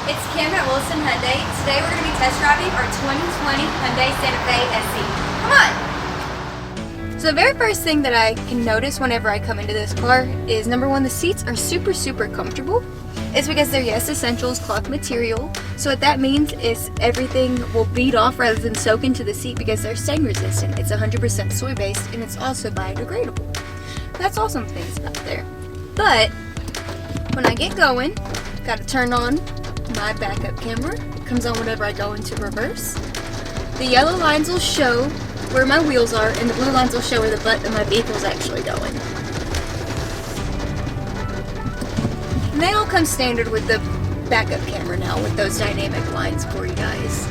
It's Kim at Wilson Hyundai. Today we're going to be test driving our 2020 Hyundai Santa Fe SE. Come on! So the very first thing that I can notice whenever I come into this car is, number one, the seats are super comfortable. It's because they're Yes Essentials cloth material. So what that means is everything will bead off rather than soak into the seat because they're stain resistant. It's 100% soy based and it's also biodegradable. That's awesome things about there. But when I get going, gotta turn on my backup camera. It comes on whenever I go into reverse. The yellow lines will show where my wheels are, and the blue lines will show where the butt of my vehicle is actually going. And they all come standard with the backup camera now, with those dynamic lines for you guys.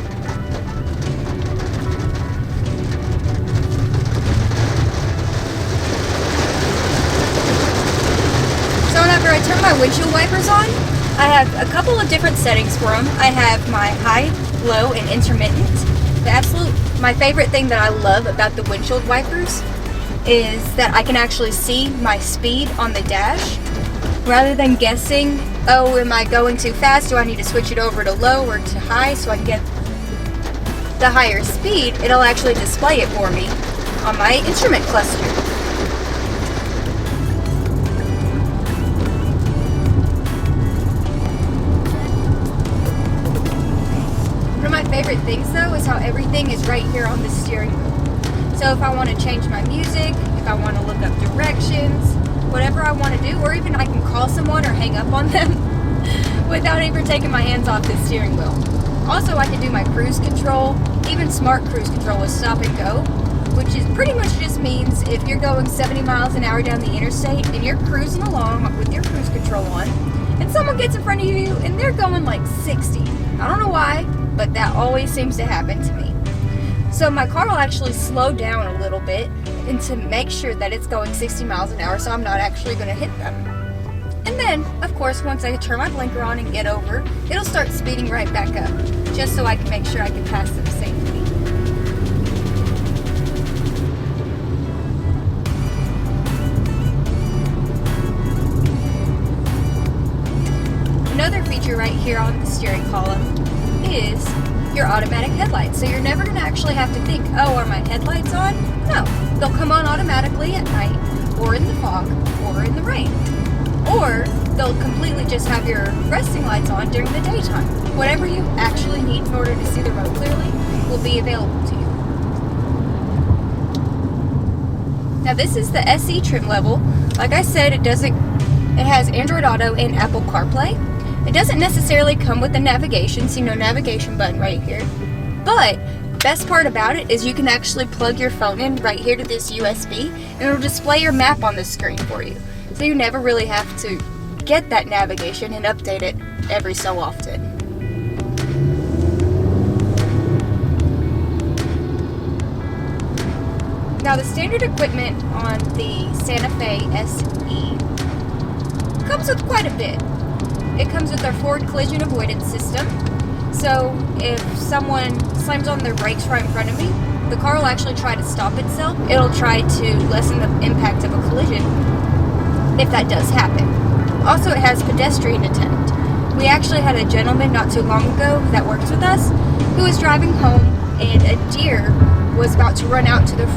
So whenever I turn my windshield wipers on, I have a couple of different settings for them. I have my high, low, and intermittent. My favorite thing that I love about the windshield wipers is that I can actually see my speed on the dash. Rather than guessing, oh, am I going too fast? Do I need to switch it over to low or to high so I can get the higher speed? It'll actually display it for me on my instrument cluster. Favorite things though is how everything is right here on the steering wheel. So if I want to change my music, if I want to look up directions, whatever I want to do, or even I can call someone or hang up on them without even taking my hands off the steering wheel. Also, I can do my cruise control, even smart cruise control with stop and go, which is pretty much just means if you're going 70 miles an hour down the interstate and you're cruising along with your cruise control on, and someone gets in front of you and they're going like 60. I don't know why, but that always seems to happen to me. So my car will actually slow down a little bit and to make sure that it's going 60 miles an hour so I'm not actually going to hit them. And then, of course, once I turn my blinker on and get over, it'll start speeding right back up, just so I can make sure I can pass them safely. Another feature right here on the steering column is your automatic headlights. So you're never going to actually have to think, oh, are my headlights on? No, they'll come on automatically at night, or in the fog, or in the rain. Or they'll completely just have your resting lights on during the daytime. Whatever you actually need in order to see the road clearly will be available to you. Now this is the SE trim level. Like I said, it has Android Auto and Apple CarPlay. It doesn't necessarily come with the navigation, so no navigation button right here. But best part about it is you can actually plug your phone in right here to this USB and it'll display your map on the screen for you. So you never really have to get that navigation and update it every so often. Now the standard equipment on the Santa Fe SE comes with quite a bit. It comes with our forward collision avoidance system. So if someone slams on their brakes right in front of me, the car will actually try to stop itself. It'll try to lessen the impact of a collision if that does happen. Also, it has pedestrian detent. We actually had a gentleman not too long ago that works with us who was driving home and a deer was about to run out to the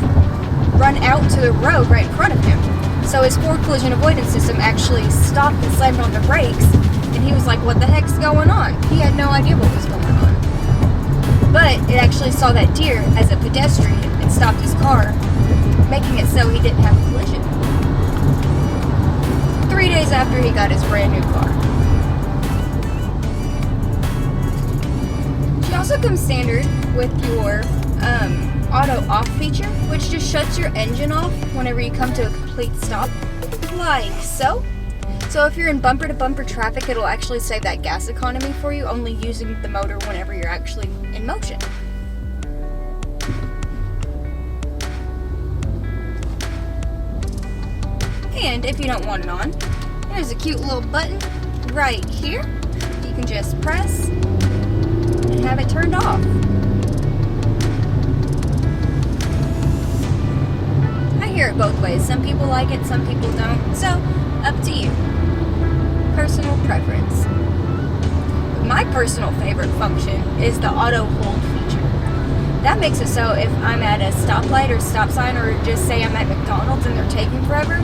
road right in front of him. So his forward collision avoidance system actually stopped and slammed on the brakes. And he was like, what the heck's going on? He had no idea what was going on. But it actually saw that deer as a pedestrian and stopped his car, making it so he didn't have a collision. 3 days after he got his brand new car. She also comes standard with your auto off feature, which just shuts your engine off whenever you come to a complete stop, like so. So if you're in bumper-to-bumper traffic, it'll actually save that gas economy for you, only using the motor whenever you're actually in motion. And if you don't want it on, there's a cute little button right here. You can just press and have it turned off. I hear it both ways. Some people like it, some people don't. So, up to you. Personal preference. My personal favorite function is the auto hold feature. That makes it so if I'm at a stoplight or stop sign, or just say I'm at McDonald's and they're taking forever,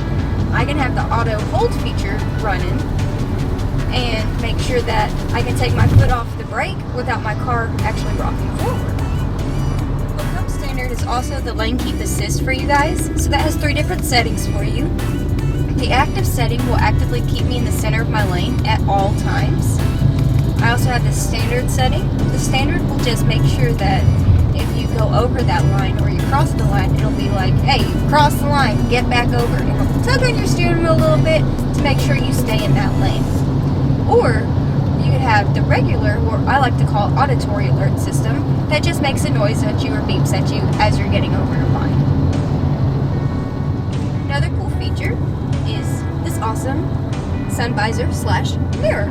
I can have the auto hold feature running and make sure that I can take my foot off the brake without my car actually rocking forward. What comes standard is also the lane keep assist for you guys. So that has 3 different settings for you. The active setting will actively keep me in the center of my lane at all times. I also have the standard setting. The standard will just make sure that if you go over that line or you cross the line, it'll be like, hey, you crossed the line, get back over. And it'll tug on your steering wheel a little bit to make sure you stay in that lane. Or you could have the regular, or I like to call auditory alert system, that just makes a noise at you or beeps at you as you're getting over the line. Another cool feature is this awesome sun visor / mirror.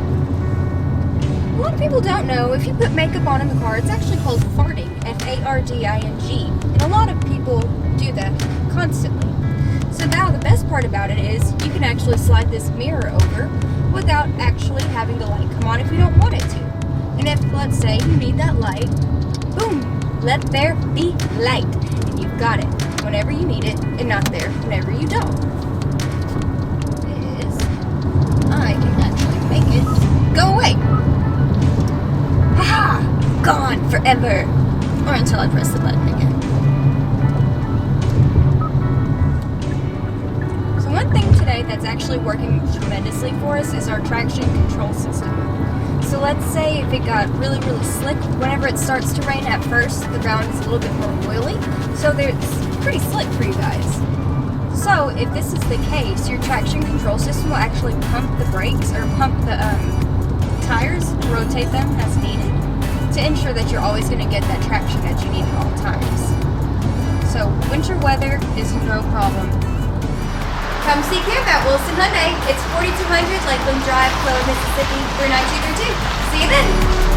A lot of people don't know, if you put makeup on in the car, it's actually called farding, F-A-R-D-I-N-G, and a lot of people do that constantly. So now the best part about it is you can actually slide this mirror over without actually having the light come on if you don't want it to. And if, let's say, you need that light, boom, let there be light, and you've got it whenever you need it, and not there whenever you don't. I can actually make it go away. Haha! Gone forever. Or until I press the button again. So one thing today that's actually working tremendously for us is our traction control system. So let's say if it got really, really slick, whenever it starts to rain at first, the ground is a little bit more oily. So it's pretty slick for you guys. So if this is the case, your traction control system will actually pump the brakes, or pump the tires, rotate them as needed, to ensure that you're always going to get that traction that you need at all times. So winter weather is no problem. Come see Camp at Wilson Hyundai. It's 4200 Lakeland Drive, Cloud, Mississippi 39232. See you then.